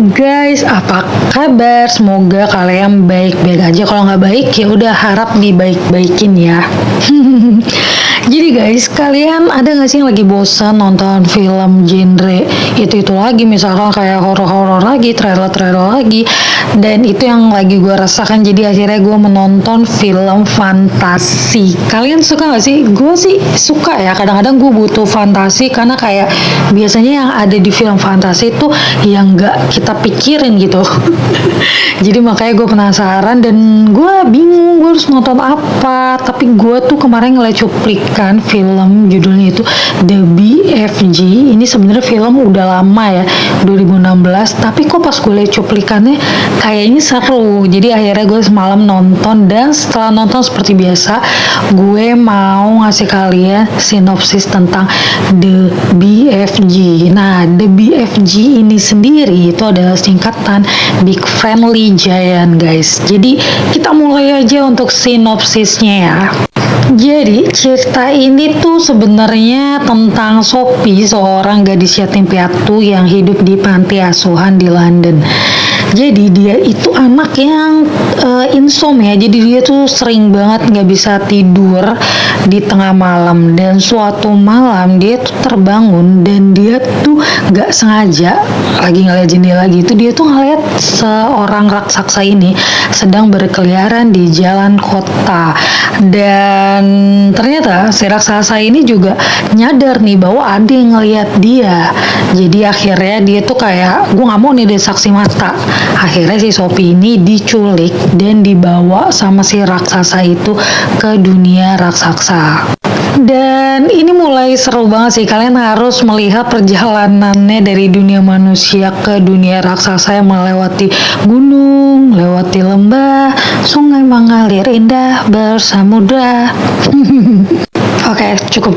Guys, apa kabar? Semoga kalian baik-baik aja. Kalau nggak baik ya udah harap dibaik-baikin ya. Jadi guys, kalian ada nggak sih yang lagi bosan nonton film genre itu lagi, misalkan kayak horor-horor lagi, trailer-trailer lagi, dan itu yang lagi gue rasakan. Jadi akhirnya gue menonton film fantasi. Kalian suka nggak sih? Gue sih suka ya. Kadang-kadang gue butuh fantasi karena kayak biasanya yang ada di film fantasi itu yang nggak kita pikirin gitu. Jadi makanya gue penasaran dan gue bingung gue harus nonton apa. Tapi gue tuh kemarin ngeliat cuplikan film, judulnya itu The BFG. Ini sebenarnya film udah lama ya, 2016. Tapi kok pas gue liat cuplikannya kayaknya seru. Jadi akhirnya gue semalam nonton, dan setelah nonton seperti biasa gue mau ngasih kalian sinopsis tentang The BFG. Nah, The BFG ini sendiri itu adalah singkatan Big Friendly Giant, guys. Jadi kita mulai aja untuk sinopsisnya ya. Jadi cerita ini tuh sebenarnya tentang Sophie, seorang gadis yatim piatu yang hidup di panti asuhan di London. Jadi dia itu anak yang insomnia, jadi dia tuh sering banget nggak bisa tidur di tengah malam. Dan suatu malam dia tuh terbangun dan dia tuh nggak sengaja lagi ngeliat jendela gitu, dia tuh ngeliat seorang raksasa ini sedang berkeliaran di jalan kota. Dan ternyata si raksasa ini juga nyadar nih bahwa ada yang ngeliat dia. Jadi akhirnya dia tuh kayak, gue nggak mau nih dia saksi mata. Akhirnya si Sophie ini diculik dan dibawa sama si raksasa itu ke dunia raksasa. Dan ini mulai seru banget sih, kalian harus melihat perjalanannya dari dunia manusia ke dunia raksasa yang melewati gunung, lewati lembah, sungai mengalir indah bersamudra. Oke, cukup.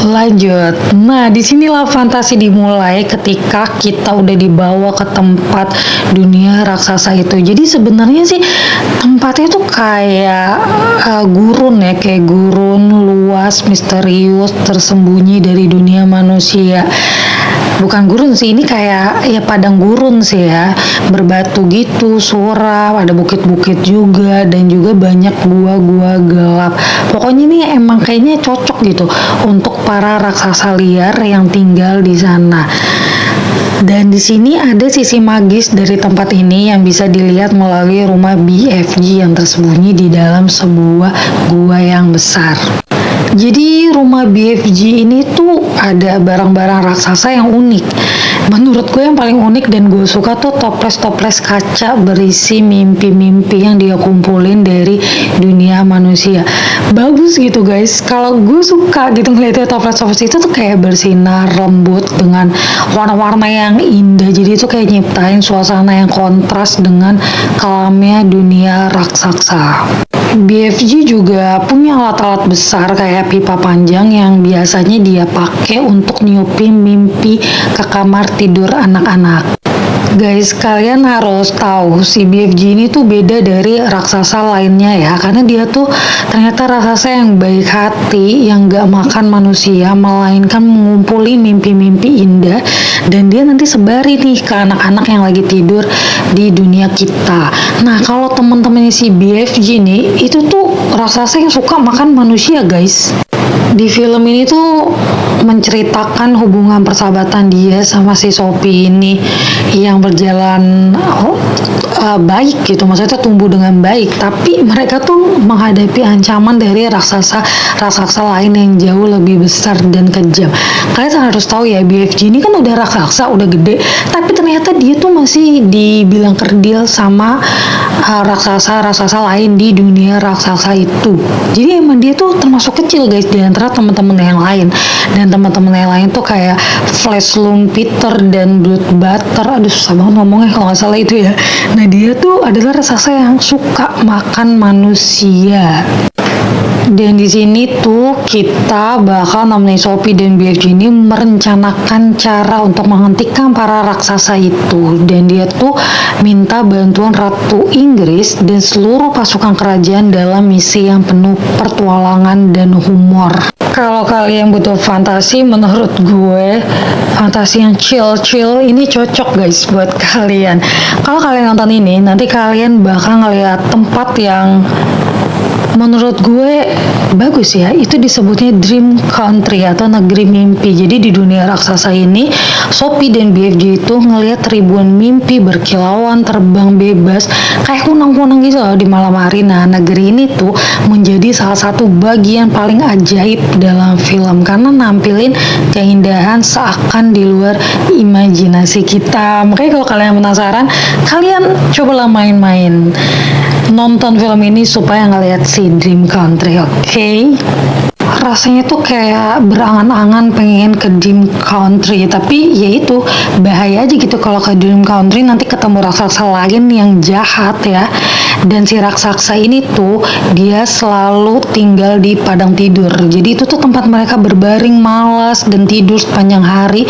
Lanjut. Nah, disinilah fantasi dimulai ketika kita udah dibawa ke tempat dunia raksasa itu. Jadi sebenarnya sih tempatnya tuh kayak gurun ya, kayak gurun luas, misterius, tersembunyi dari dunia manusia. Bukan gurun sih, ini kayak ya padang gurun sih ya, berbatu gitu, suram, ada bukit-bukit juga, dan juga banyak gua-gua gelap. Pokoknya ini emang kayaknya cocok gitu untuk para raksasa liar yang tinggal di sana. Dan di sini ada sisi magis dari tempat ini yang bisa dilihat melalui rumah BFG yang tersembunyi di dalam sebuah gua yang besar. Jadi rumah BFG ini tuh ada barang-barang raksasa yang unik. Menurut gue yang paling unik dan gue suka tuh toples-toples kaca berisi mimpi-mimpi yang dia kumpulin dari dunia manusia. Bagus gitu guys. Kalau gue suka gitu ngeliatnya toples-toples itu tuh kayak bersinar lembut dengan warna-warna yang indah. Jadi itu kayak nyiptain suasana yang kontras dengan kelamnya dunia raksasa. BFG juga punya alat-alat besar kayak pipa panjang yang biasanya dia pakai untuk niupin mimpi ke kamar tidur anak-anak. Guys, kalian harus tahu si BFG ini tuh beda dari raksasa lainnya ya, karena dia tuh ternyata raksasa yang baik hati, yang gak makan manusia, melainkan mengumpuli mimpi-mimpi indah, dan dia nanti sebari nih ke anak-anak yang lagi tidur di dunia kita. Nah, kalau teman-temannya si BFG nih, itu tuh raksasa yang suka makan manusia guys. Di film ini tuh menceritakan hubungan persahabatan dia sama si Sophie ini yang berjalan baik gitu, maksudnya tumbuh dengan baik, tapi mereka tuh menghadapi ancaman dari raksasa lain yang jauh lebih besar dan kejam. Kalian harus tahu ya, BFG ini kan udah raksasa, udah gede, tapi ternyata dia tuh masih dibilang kerdil sama raksasa lain di dunia raksasa itu. Jadi emang dia tuh termasuk kecil guys di antara teman-teman yang lain. Dan teman-teman yang lain tuh kayak Flash Loom Peter dan Bloodbutter, aduh susah banget ngomongnya kalau nggak salah itu ya. Nah, dia tuh adalah raksasa yang suka makan manusia. Dan di sini tuh kita bakal nemenin Sophie dan BFG ini merencanakan cara untuk menghentikan para raksasa itu. Dan dia tuh minta bantuan Ratu Inggris dan seluruh pasukan kerajaan dalam misi yang penuh pertualangan dan humor. Kalau kalian butuh fantasi, menurut gue fantasi yang chill ini cocok guys buat kalian. Kalau kalian nonton ini, nanti kalian bakal ngeliat tempat yang menurut gue bagus ya. Itu disebutnya Dream Country atau negeri mimpi. Jadi di dunia raksasa ini, Sophie dan BFG itu ngelihat ribuan mimpi berkilauan terbang bebas kayak kunang-kunang gitu loh di malam hari. Nah, negeri ini tuh menjadi salah satu bagian paling ajaib dalam film karena nampilin keindahan seakan di luar imajinasi kita. Makanya kalau kalian penasaran, kalian cobalah main-main nonton film ini supaya ngeliat si Dream Country, oke? Rasanya tuh kayak berangan-angan pengen ke Dream Country, tapi ya itu bahaya aja gitu kalau ke Dream Country nanti ketemu raksasa lain yang jahat ya. Dan si raksasa ini tuh dia selalu tinggal di padang tidur. Jadi itu tuh tempat mereka berbaring malas dan tidur sepanjang hari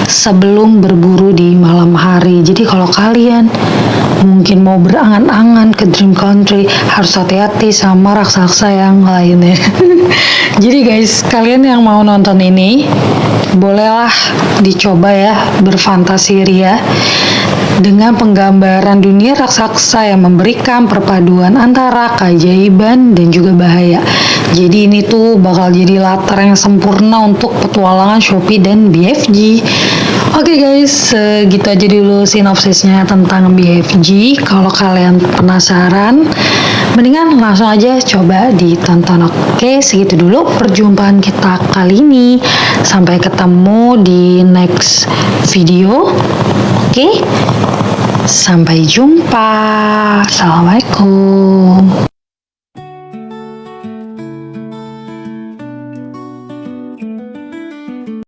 sebelum berburu di malam hari. Jadi kalau kalian mungkin mau berangan-angan ke Dream Country, harus hati-hati sama raksasa yang lainnya. Jadi guys, kalian yang mau nonton ini bolehlah dicoba ya berfantasi ria dengan penggambaran dunia raksasa yang memberikan perpaduan antara keajaiban dan juga bahaya. Jadi ini tuh bakal jadi latar yang sempurna untuk petualangan Sophie dan BFG. Oke guys, segitu aja dulu sinopsisnya tentang BFG. Kalau kalian penasaran, mendingan langsung aja coba ditonton. Oke, segitu dulu perjumpaan kita kali ini. Sampai ketemu di next video. Oke, sampai jumpa. Assalamualaikum.